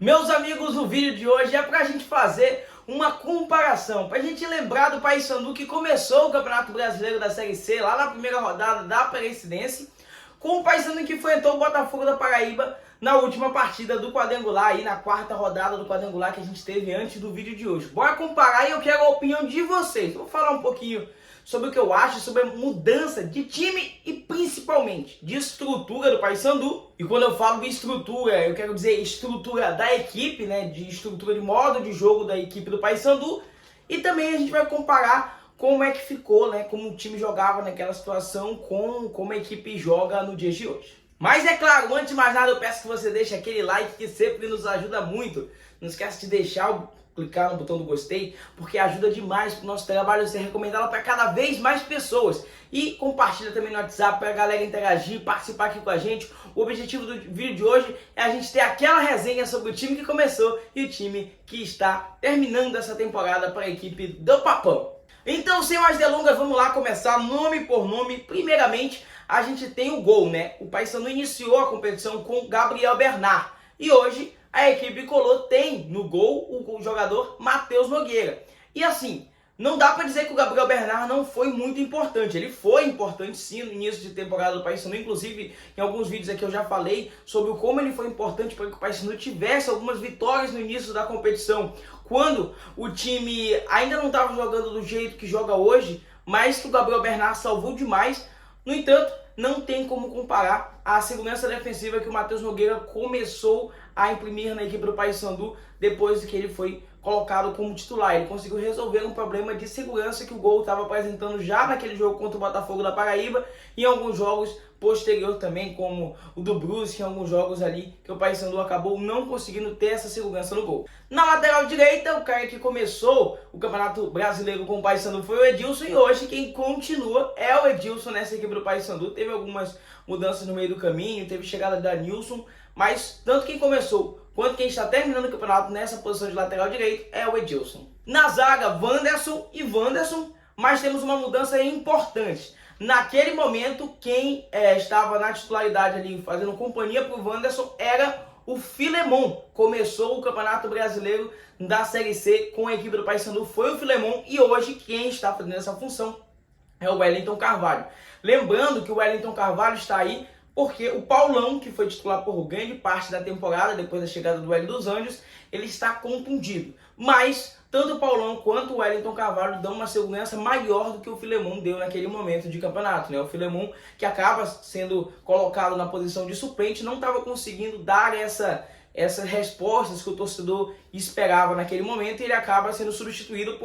Meus amigos, o vídeo de hoje é para a gente fazer uma comparação, para a gente lembrar do Paysandu que começou o Campeonato Brasileiro da Série C lá na primeira rodada da Aparecidense, com o Paysandu que enfrentou o Botafogo da Paraíba na última partida do quadrangular, aí na quarta rodada do quadrangular que a gente teve antes do vídeo de hoje. Bora comparar e eu quero a opinião de vocês. Vou falar um pouquinho sobre o que eu acho sobre a mudança de time e principalmente de estrutura do Paysandu. E quando eu falo de estrutura, eu quero dizer estrutura da equipe, né, de estrutura de modo de jogo da equipe do Paysandu. E também a gente vai comparar como é que ficou, né, como o time jogava naquela situação com como a equipe joga no dia de hoje. Mas é claro, antes de mais nada eu peço que você deixe aquele like que sempre nos ajuda muito. Não esquece de clicar no botão do gostei, porque ajuda demais para o nosso trabalho ser recomendado para cada vez mais pessoas. E compartilha também no WhatsApp para a galera interagir, participar aqui com a gente. O objetivo do vídeo de hoje é a gente ter aquela resenha sobre o time que começou e o time que está terminando essa temporada para a equipe do Papão. Então, sem mais delongas, vamos lá começar nome por nome. Primeiramente, a gente tem o gol, né? O Paysandu iniciou a competição com Gabriel Bernard e hoje a equipe Bicolor tem no gol o jogador Matheus Nogueira. E assim, não dá para dizer que o Gabriel Bernard não foi muito importante. Ele foi importante sim no início de temporada do Paysandu. Inclusive, em alguns vídeos aqui eu já falei sobre como ele foi importante para que o Paysandu tivesse algumas vitórias no início da competição, quando o time ainda não estava jogando do jeito que joga hoje, mas que o Gabriel Bernard salvou demais. No entanto, não tem como comparar a segurança defensiva que o Matheus Nogueira começou a imprimir na equipe do Paysandu depois de que ele foi colocado como titular. Ele conseguiu resolver um problema de segurança que o Gol estava apresentando já naquele jogo contra o Botafogo da Paraíba e em alguns jogos posterior também, como o do Brusque, em alguns jogos ali que o Paysandu acabou não conseguindo ter essa segurança no gol. Na lateral direita, o cara que começou o Campeonato Brasileiro com o Paysandu foi o Edilson e hoje quem continua é o Edilson nessa equipe do Paysandu. Teve algumas mudanças no meio do caminho, teve chegada da Nilson, mas tanto quem começou quanto quem está terminando o campeonato nessa posição de lateral direito é o Edilson. Na zaga, Wanderson e Wanderson, mas temos uma mudança importante. Naquele momento, quem estava na titularidade ali, fazendo companhia para o Wanderson, era o Filemon. Começou o Campeonato Brasileiro da Série C com a equipe do Paysandu, foi o Filemon, e hoje quem está fazendo essa função é o Wellington Carvalho. Lembrando que o Wellington Carvalho está aí porque o Paulão, que foi titular por grande parte da temporada, depois da chegada do Hélio dos Anjos, ele está contundido. Mas tanto o Paulão quanto o Wellington Carvalho dão uma segurança maior do que o Filemon deu naquele momento de campeonato, né? O Filemon, que acaba sendo colocado na posição de suplente, não estava conseguindo dar essas respostas que o torcedor esperava naquele momento, e ele acaba sendo substituído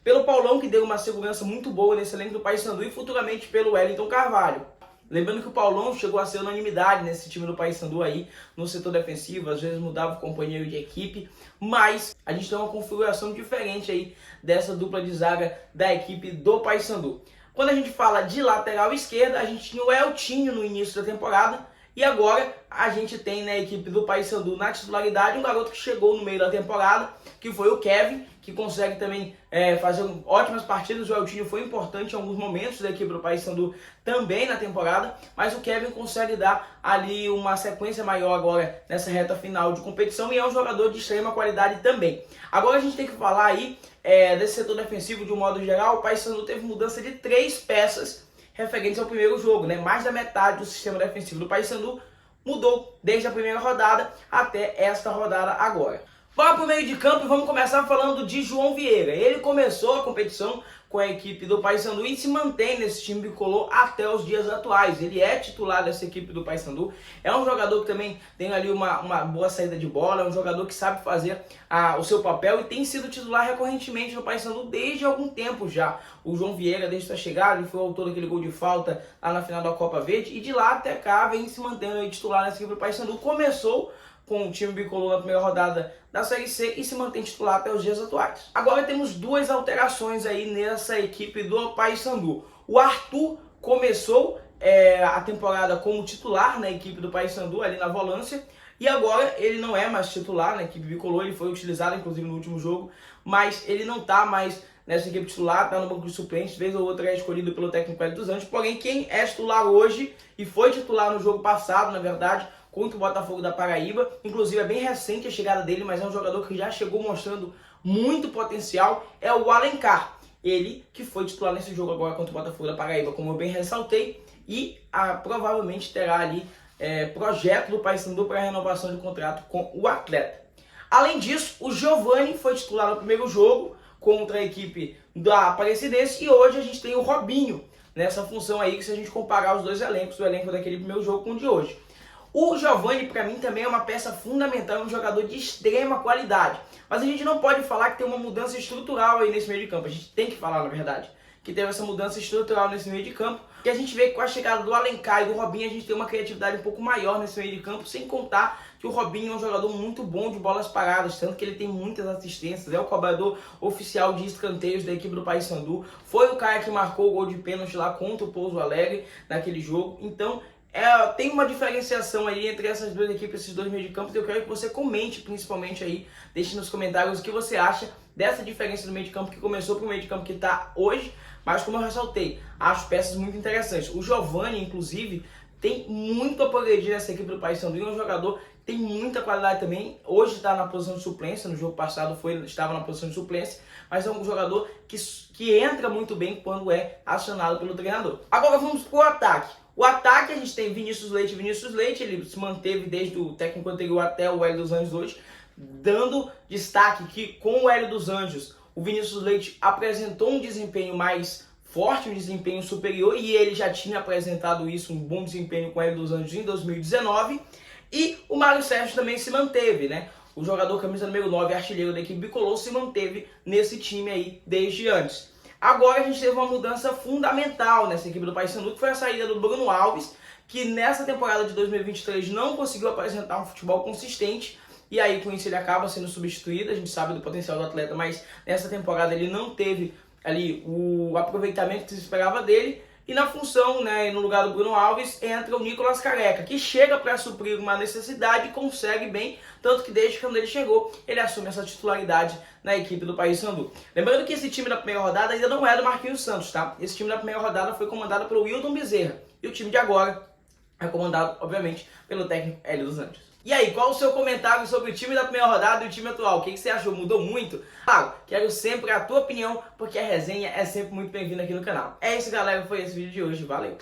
pelo Paulão, que deu uma segurança muito boa nesse elenco do Paysandu, e futuramente pelo Wellington Carvalho. Lembrando que o Paulão chegou a ser unanimidade nesse time do Paysandu aí, no setor defensivo, às vezes mudava o companheiro de equipe, mas a gente tem uma configuração diferente aí dessa dupla de zaga da equipe do Paysandu. Quando a gente fala de lateral esquerda, a gente tinha o Eltinho no início da temporada, e agora a gente tem na equipe do Paysandu na titularidade um garoto que chegou no meio da temporada, que foi o Kevin, que consegue também fazer ótimas partidas. O Eltinho foi importante em alguns momentos da equipe do Paysandu também na temporada, mas o Kevin consegue dar ali uma sequência maior agora nessa reta final de competição e é um jogador de extrema qualidade também. Agora a gente tem que falar aí desse setor defensivo de um modo geral. O Paysandu teve mudança de 3 peças referentes ao primeiro jogo, né? Mais da metade do sistema defensivo do Paysandu mudou desde a primeira rodada até esta rodada agora. Vamos para o meio de campo e vamos começar falando de João Vieira. Ele começou a competição com a equipe do Paysandu e se mantém nesse time bicolor até os dias atuais. Ele é titular dessa equipe do Paysandu, é um jogador que também tem ali uma boa saída de bola, é um jogador que sabe fazer o seu papel e tem sido titular recorrentemente no Paysandu desde algum tempo já. O João Vieira, desde sua chegada, ele foi o autor daquele gol de falta lá na final da Copa Verde, e de lá até cá vem se mantendo aí titular nessa equipe do Paysandu. Começou com o time bicolor na primeira rodada da Série C e se mantém titular até os dias atuais. Agora temos 2 alterações aí nessa equipe do Paysandu. O Arthur começou a temporada como titular na equipe do Paysandu, ali na volância, e agora ele não é mais titular na equipe bicolor. Ele foi utilizado inclusive no último jogo, mas ele não está mais nessa equipe titular, está no banco de suplentes, vez ou outra é escolhido pelo técnico Hélio dos Anjos. Porém, quem é titular hoje e foi titular no jogo passado, na verdade, contra o Botafogo da Paraíba. Inclusive é bem recente a chegada dele, mas é um jogador que já chegou mostrando muito potencial, é o Alencar. Ele que foi titular nesse jogo agora contra o Botafogo da Paraíba, como eu bem ressaltei, e provavelmente terá ali projeto do Paysandu para a renovação de contrato com o atleta. Além disso, o Giovani foi titular no primeiro jogo contra a equipe da Aparecidense e hoje a gente tem o Robinho nessa função aí, que se a gente comparar os dois elencos, o elenco daquele primeiro jogo com o de hoje. O Giovani, para mim, também é uma peça fundamental, é um jogador de extrema qualidade. Mas a gente não pode falar que tem uma mudança estrutural aí nesse meio de campo. A gente tem que falar, na verdade, que teve essa mudança estrutural nesse meio de campo. E a gente vê que com a chegada do Alencar e do Robinho, a gente tem uma criatividade um pouco maior nesse meio de campo, sem contar que o Robinho é um jogador muito bom de bolas paradas, tanto que ele tem muitas assistências, é o cobrador oficial de escanteios da equipe do Paysandu, foi o cara que marcou o gol de pênalti lá contra o Pouso Alegre naquele jogo. Então, tem uma diferenciação aí entre essas duas equipes, esses dois meios de campo, e eu quero que você comente principalmente aí, deixe nos comentários o que você acha dessa diferença do meio de campo que começou para o meio de campo que está hoje, mas como eu ressaltei, acho peças muito interessantes. O Giovani, inclusive, tem muito a progredir nessa equipe do Paysandu, e é um jogador que tem muita qualidade também. Hoje está na posição de suplência, no jogo passado estava na posição de suplência, mas é um jogador que entra muito bem quando é acionado pelo treinador. Agora vamos para o ataque. O ataque a gente tem Vinícius Leite, ele se manteve desde o técnico anterior até o Hélio dos Anjos hoje, dando destaque que com o Hélio dos Anjos, o Vinícius Leite apresentou um desempenho mais forte, um desempenho superior, e ele já tinha apresentado isso, um bom desempenho com o Hélio dos Anjos em 2019, e o Mário Sérgio também se manteve, né? O jogador camisa número 9, artilheiro da equipe bicolor, se manteve nesse time aí desde antes. Agora a gente teve uma mudança fundamental nessa equipe do Paysandu, que foi a saída do Bruno Alves, que nessa temporada de 2023 não conseguiu apresentar um futebol consistente, e aí com isso ele acaba sendo substituído. A gente sabe do potencial do atleta, mas nessa temporada ele não teve ali o aproveitamento que se esperava dele, e na função, né, no lugar do Bruno Alves, entra o Nicolas Careca, que chega para suprir uma necessidade e consegue bem, tanto que desde quando ele chegou, ele assume essa titularidade na equipe do Paysandu. Lembrando que esse time da primeira rodada ainda não é do Marquinhos Santos, tá? Esse time da primeira rodada foi comandado pelo Wildon Bezerra, e o time de agora é comandado, obviamente, pelo técnico Hélio dos Anjos. E aí, qual o seu comentário sobre o time da primeira rodada e o time atual? O que você achou? Mudou muito? Claro, quero sempre a tua opinião, porque a resenha é sempre muito bem-vinda aqui no canal. É isso, galera. Foi esse vídeo de hoje. Valeu!